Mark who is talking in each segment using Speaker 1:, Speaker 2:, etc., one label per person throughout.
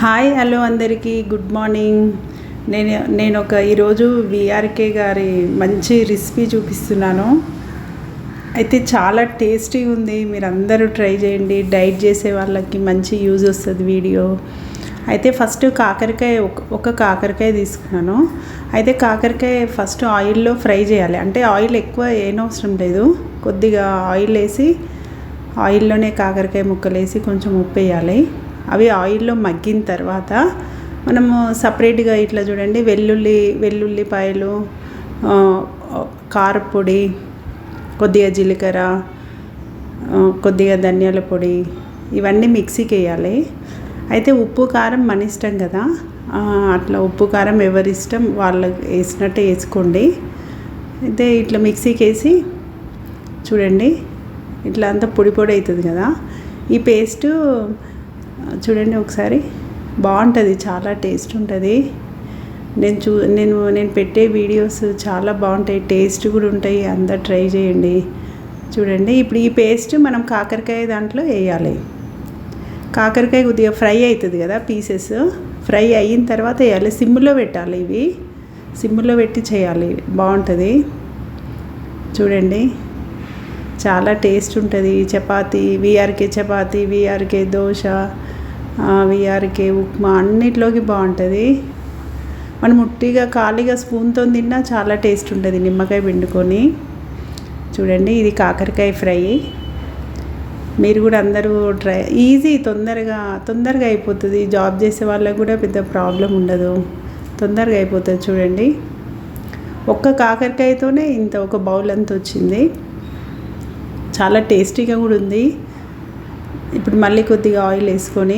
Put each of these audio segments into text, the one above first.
Speaker 1: Hi hello అందరికీ good morning. నేను ఈరోజు విఆర్కే గారి మంచి రెసిపీ చూపిస్తున్నాను. అయితే చాలా టేస్టీ ఉంది. మీరు అందరూ ట్రై చేయండి. డైట్ చేసే వాళ్ళకి మంచి యూజ్ వస్తుంది వీడియో. అయితే ఫస్ట్ కాకరకాయ ఒక కాకరకాయ తీసుకున్నాను. అయితే కాకరకాయ ఫస్ట్ ఆయిల్లో ఫ్రై చేయాలి. అంటే ఆయిల్ ఎక్కువ ఏనవసరం లేదు, కొద్దిగా ఆయిల్ వేసి ఆయిల్లోనే కాకరకాయ ముక్కలు వేసి కొంచెం ఉప్పు వేయాలి. అవి ఆయిల్లో మగ్గిన తర్వాత మనము సపరేట్గా ఇట్లా చూడండి, వెల్లుల్లిపాయలు, కారపొడి, కొద్దిగా జీలకర్ర, కొద్దిగా ధనియాల పొడి, ఇవన్నీ మిక్సీకి వేయాలి. అయితే ఉప్పు కారం మన ఇష్టం కదా, అట్లా ఉప్పు కారం ఎవరిష్టం వాళ్ళకి వేసినట్టే వేసుకోండి. అయితే ఇట్లా మిక్సీకి వేసి చూడండి, ఇట్లా అంతా పొడి అవుతుంది కదా. ఈ పేస్టు చూడండి ఒకసారి, బాగుంటుంది, చాలా టేస్ట్ ఉంటుంది. నేను పెట్టే వీడియోస్ చాలా బాగుంటాయి, టేస్ట్ కూడా ఉంటాయి. అందరు ట్రై చేయండి. చూడండి, ఇప్పుడు ఈ పేస్ట్ మనం కాకరకాయ దాంట్లో వేయాలి. కాకరకాయ కొద్దిగా ఫ్రై అవుతుంది కదా, పీసెస్ ఫ్రై అయిన తర్వాత వేయాలి. సిమ్లో పెట్టాలి, ఇవి సిమ్లో పెట్టి చేయాలి, బాగుంటుంది. చూడండి, చాలా టేస్ట్ ఉంటుంది. Chapati, VRK chapati, VRK dosa, VRK upma అన్నిట్లోకి బాగుంటుంది. మనం ముట్టిగా ఖాళీగా స్పూన్తో తిన్నా చాలా టేస్ట్ ఉంటుంది, నిమ్మకాయ పిండుకొని. చూడండి, ఇది కాకరకాయ ఫ్రై. మీరు కూడా అందరూ ట్రై, ఈజీ, తొందరగా అయిపోతుంది. జాబ్ చేసే వాళ్ళకు కూడా పెద్ద ప్రాబ్లం ఉండదు, తొందరగా అయిపోతుంది. చూడండి, ఒక్క కాకరకాయతోనే ఇంత ఒక బౌల్ అంత వచ్చింది. చాలా టేస్టీగా కూడా ఉంది. ఇప్పుడు మళ్ళీ కొద్దిగా ఆయిల్ వేసుకొని,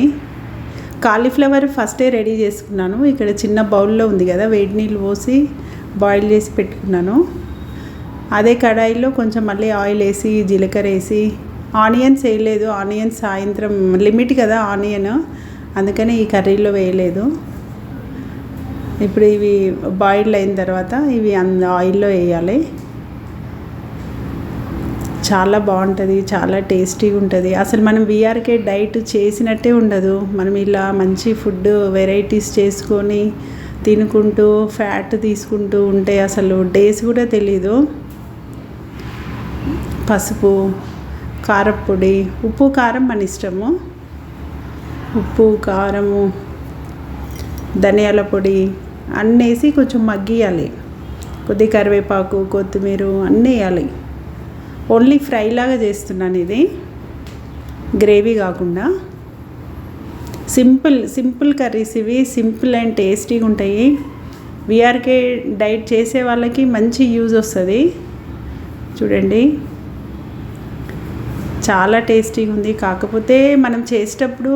Speaker 1: కాలీఫ్లవర్ ఫస్టే రెడీ చేసుకున్నాను. ఇక్కడ చిన్న బౌల్లో ఉంది కదా, వేడి నీళ్ళు పోసి బాయిల్ చేసి పెట్టుకున్నాను. అదే కడాయిలో కొంచెం మళ్ళీ ఆయిల్ వేసి జీలకర్ర వేసి, ఆనియన్స్ వేయలేదు. ఆనియన్స్ సాయంత్రం లిమిట్ కదా ఆనియన్, అందుకని ఈ కర్రీలో వేయలేదు. ఇప్పుడు ఇవి బాయిల్ అయిన తర్వాత ఇవి ఆయిల్లో వేయాలి. చాలా బాగుంటుంది, చాలా టేస్టీగా ఉంటుంది. అసలు మనం విఆర్కే డైట్ చేసినట్టే ఉండదు. మనం ఇలా మంచి ఫుడ్ వెరైటీస్ చేసుకొని తినుకుంటూ ఫ్యాట్ తీసుకుంటూ ఉంటే అసలు డేస్ కూడా తెలీదు. పసుపు, కారపొడి, ఉప్పు కారం మన ఇష్టము. ఉప్పు కారము, ధనియాల పొడి అన్నీ వేసి కొంచెం మగ్గియాలి. కొద్దిగా కరివేపాకు, కొత్తిమీర అన్నీ వేయాలి. ఓన్లీ ఫ్రై లాగా చేస్తున్నాను, ఇది గ్రేవీ కాకుండా. సింపుల్ కర్రీస్ ఇవి, సింపుల్ అండ్ టేస్టీగా ఉంటాయి. విఆర్కే డైట్ చేసే వాళ్ళకి మంచి యూజ్ వస్తుంది. చూడండి, చాలా టేస్టీగా ఉంది. కాకపోతే మనం చేసేటప్పుడు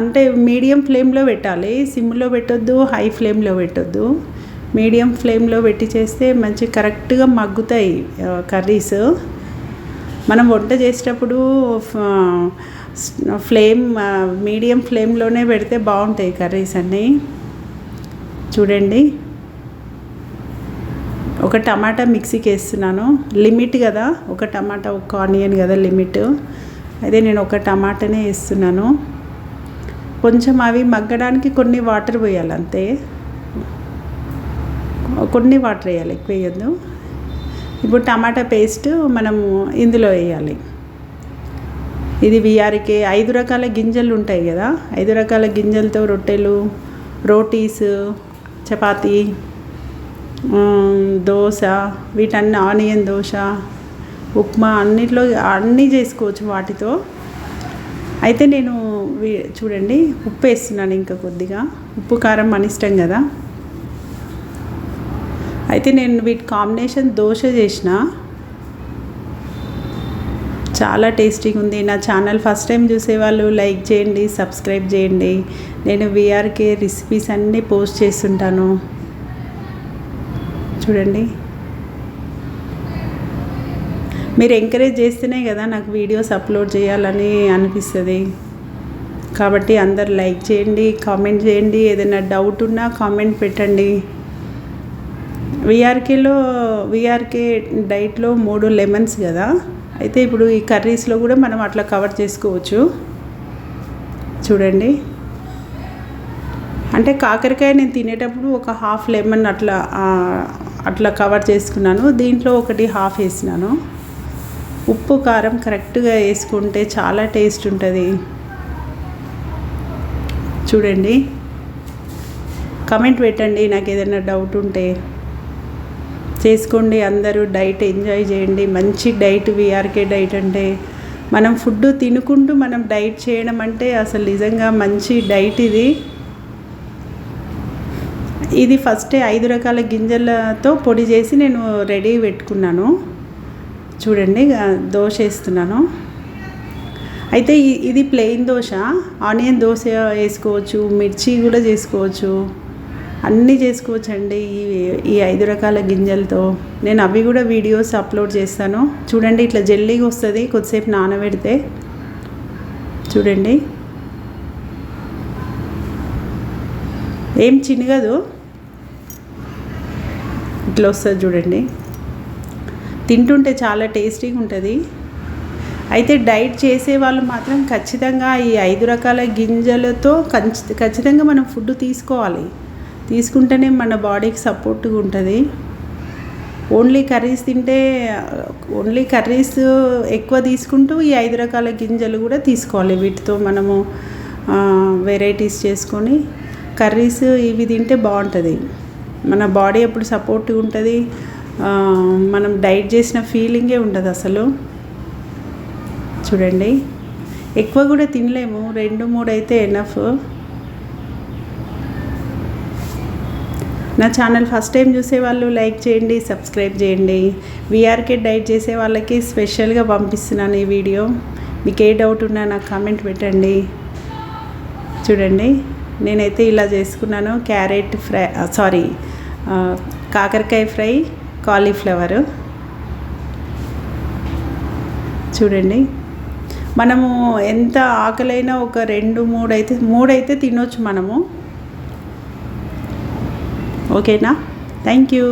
Speaker 1: అంటే మీడియం ఫ్లేమ్లో పెట్టాలి. సిమ్లో పెట్టొద్దు, హై ఫ్లేమ్లో పెట్టొద్దు. మీడియం ఫ్లేమ్లో పెట్టి చేస్తే మంచి కరెక్ట్గా మగ్గుతాయి కర్రీస్. మనం వంట చేసేటప్పుడు మీడియం ఫ్లేమ్లోనే పెడితే బాగుంటాయి కర్రీస్ అన్నీ. చూడండి, ఒక టమాటా మిక్సీకి వేస్తున్నాను, లిమిట్ కదా, ఒక టమాటా ఒక ఆనియన్ కదా లిమిట్. అయితే నేను ఒక టమాటానే వేస్తున్నాను. కొంచెం అవి మగ్గడానికి కొన్ని వాటర్ పోయాలి, అంతే. కొన్ని వాటర్ వేయాలి, ఎక్కువ వేయద్దు. ఇప్పుడు టమాటా పేస్ట్ మనము ఇందులో వేయాలి. ఇది విఆర్కే 5 రకాల గింజలు ఉంటాయి కదా, 5 రకాల గింజలతో రొట్టెలు, రోటీస్, చపాతీ, దోశ, వీటన్ని ఆనియన్ దోశ, ఉప్మా అన్నీ చేసుకోవచ్చు వాటితో. అయితే నేను చూడండి ఉప్పు వేస్తున్నాను, ఇంకా కొద్దిగా. ఉప్పు కారం మన ఇష్టం కదా. అయితే నేను వీటి కాంబినేషన్ దోశ చేసిన, చాలా టేస్టీగా ఉంది. నా ఛానల్ ఫస్ట్ టైం చూసేవాళ్ళు లైక్ చేయండి, సబ్స్క్రైబ్ చేయండి. నేను విఆర్కే రెసిపీస్ అన్నీ పోస్ట్ చేస్తుంటాను. చూడండి, మీరు ఎంకరేజ్ చేస్తేనే కదా నాకు వీడియోస్ అప్లోడ్ చేయాలని అనిపిస్తుంది. కాబట్టి అందరు లైక్ చేయండి, కామెంట్ చేయండి. ఏదైనా డౌట్ ఉన్నా కామెంట్ పెట్టండి. విఆర్కే డైట్లో 3 లెమన్స్ కదా. అయితే ఇప్పుడు ఈ కర్రీస్లో కూడా మనం అట్లా కవర్ చేసుకోవచ్చు. చూడండి, అంటే కాకరకాయ నేను తినేటప్పుడు ఒక హాఫ్ లెమన్ అట్లా కవర్ చేసుకున్నాను. దీంట్లో ఒకటి హాఫ్ వేసినాను. ఉప్పు కారం కరెక్ట్గా వేసుకుంటే చాలా టేస్ట్ ఉంటుంది. చూడండి, కమెంట్ పెట్టండి నాకు ఏదైనా డౌట్ ఉంటే. చేసుకోండి, అందరూ డైట్ ఎంజాయ్ చేయండి. మంచి డైట్ విఆర్కే డైట్ అంటే మనం ఫుడ్ తినుకుంటూ మనం డైట్ చేయడం అంటే అసలు నిజంగా మంచి డైట్ ఇది ఫస్టే 5 రకాల గింజలతో పొడి చేసి నేను రెడీ పెట్టుకున్నాను. చూడండి, దోశ వేస్తున్నాను. అయితే ఇది ప్లెయిన్ దోశ. ఆనియన్ దోశ వేసుకోవచ్చు, మిర్చి కూడా చేసుకోవచ్చు, అన్నీ చేసుకోవచ్చు అండి ఈ 5 రకాల గింజలతో. నేను అవి కూడా వీడియోస్ అప్లోడ్ చేస్తాను. చూడండి, ఇట్లా జెల్లీగా వస్తుంది కొద్దిసేపు నానబెడితే. చూడండి, ఏం చిన్నగదు, ఇట్లా వస్తుంది చూడండి. తింటుంటే చాలా టేస్టీగా ఉంటుంది. అయితే డైట్ చేసే వాళ్ళు మాత్రం ఖచ్చితంగా ఈ 5 రకాల గింజలతో ఖచ్చితంగా మనం ఫుడ్ తీసుకోవాలి. తీసుకుంటేనే మన బాడీకి సపోర్ట్గా ఉంటుంది. ఓన్లీ కర్రీస్ ఎక్కువ తీసుకుంటూ ఈ 5 రకాల గింజలు కూడా తీసుకోవాలి. వీటితో మనము వెరైటీస్ చేసుకొని కర్రీస్ ఇవి తింటే బాగుంటుంది. మన బాడీ అప్పుడు సపోర్ట్గా ఉంటుంది. మనం డైట్ చేసిన ఫీలింగే ఉండదు అసలు. చూడండి, ఎక్కువ కూడా తినలేము, 2-3 అయితే ఎనఫ్. నా ఛానల్ ఫస్ట్ టైం చూసే వాళ్ళు లైక్ చేయండి, సబ్స్క్రైబ్ చేయండి. విఆర్కే డైట్ చేసే వాళ్ళకి స్పెషల్గా పంపిస్తున్నాను ఈ వీడియో. మీకు ఏ డౌట్ ఉన్నా నాకు కామెంట్ పెట్టండి. చూడండి, నేనైతే ఇలా చేసుకున్నాను. కాకరకాయ ఫ్రై, కాలీఫ్లవర్. చూడండి, మనము ఎంత ఆకలైనా ఒక 2-3 అయితే తినొచ్చు మనము. ఓకేనా? Thank you.